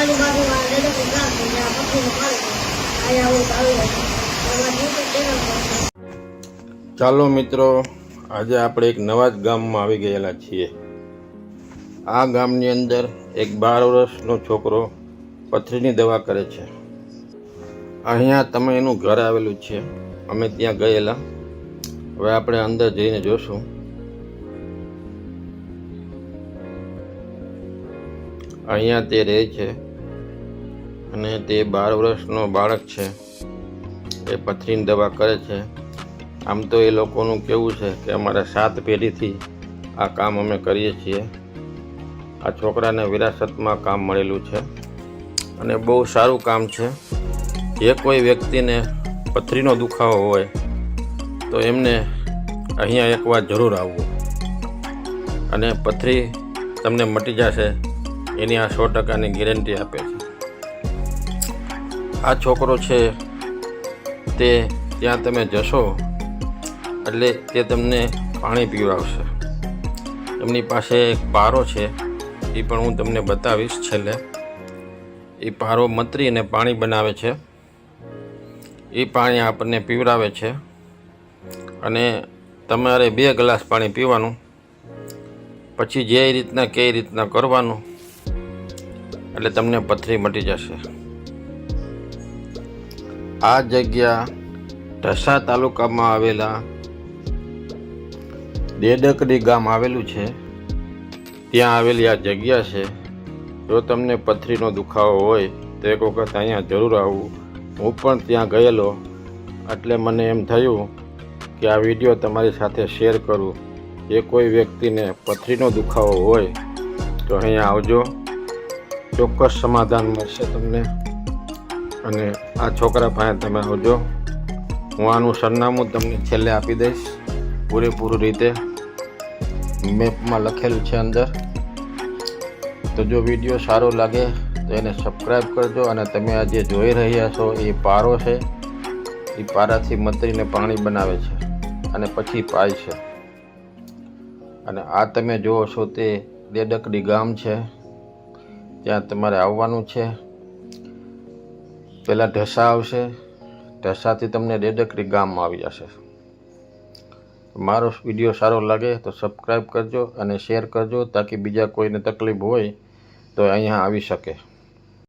આજુબાજુમાં ડેડકનું ગામ છે જ્યાં પક્ષીનો પાડે છે અહીંયા આવું ચાલુ હોય છે યુટ્યુબ ચેનલ પર. ચાલો મિત્રો, આજે આપણે એક નવા જ ગામમાં આવી ગયેલા છીએ. આ ગામની અંદર એક 12 વર્ષનો છોકરો પથરીની દવા કરે છે. અહીંયા તમે એનું ઘર આવેલું છે. અમે ત્યાં ગયેલા. હવે આપણે અંદર જઈને જોશું. અહીંયા તે રહે છે અને તે 12 વર્ષનો બાળક છે. એ પથરીની દવા કરે છે. આમ તો એ લોકોનું કેવું છે કે અમારા 7 પેઢીથી આ કામ અમે કરીએ છીએ. આ છોકરાને વિરાસતમાં કામ મળેલું છે અને બહુ સારું કામ છે. જે કોઈ વ્યક્તિને પથરીનો દુખાવો હોય તો એમને અહીંયા એકવાર જરૂર આવવું અને પથરી તમને મટી જશે એની આ 100%ની ગેરંટી આપે છે. આ છોકરો છે તે ત્યાં તમે જશો એટલે તે તમને પાણી પીવડાવશે. એમની પાસે એક પારો છે, એ પણ હું તમને બતાવીશ છેલ્લે. એ પારો મતરીને પાણી બનાવે છે. એ પાણી આપણને પીવડાવે છે અને તમારે 2 ગ્લાસ પાણી પીવાનું. પછી જે રીતના કઈ રીતના કરવાનું એટલે તમને પથરી મટી જશે. આ જગ્યા ઢસા તાલુકામાં આવેલા ડેડકડી ગામ આવેલું છે. ત્યાં આવેલી આ જગ્યા છે. જો તમને પથરીનો દુખાવો હોય તો એક વખત અહીંયા જરૂર આવવું. હું પણ ત્યાં ગયેલો એટલે મને એમ થયું કે આ વિડીયો તમારી સાથે શેર કરું. જે કોઈ વ્યક્તિને પથરીનો દુખાવો હોય તો અહીંયા આવજો, ચોક્કસ સમાધાન મળશે તમને. અને આ છોકરા પાસે તમે આવજો. હું આનું સરનામું તમને છેલ્લે આપી દઈશ પૂરેપૂરું રીતે. મેપમાં લખેલું છે અંદર. તો જો વિડીયો સારો લાગે તો એને સબસ્ક્રાઈબ કરજો. અને તમે આ જે જોઈ રહ્યા છો એ પારો છે. એ પારાથી મતરીને પાણી બનાવે છે અને પછી પાય છે. અને આ તમે જુઓ છો તે ડેડકડી ગામ છે. ત્યાં તમારે આવવાનું છે. પહેલાં ઢસા આવશે, ઢસાથી તમને ડેડકડી ગામમાં આવી જશે. મારો વિડીયો સારો લાગે તો સબસ્ક્રાઈબ કરજો અને શેર કરજો તાકી બીજા કોઈને તકલીફ હોય તો અહીંયા આવી શકે.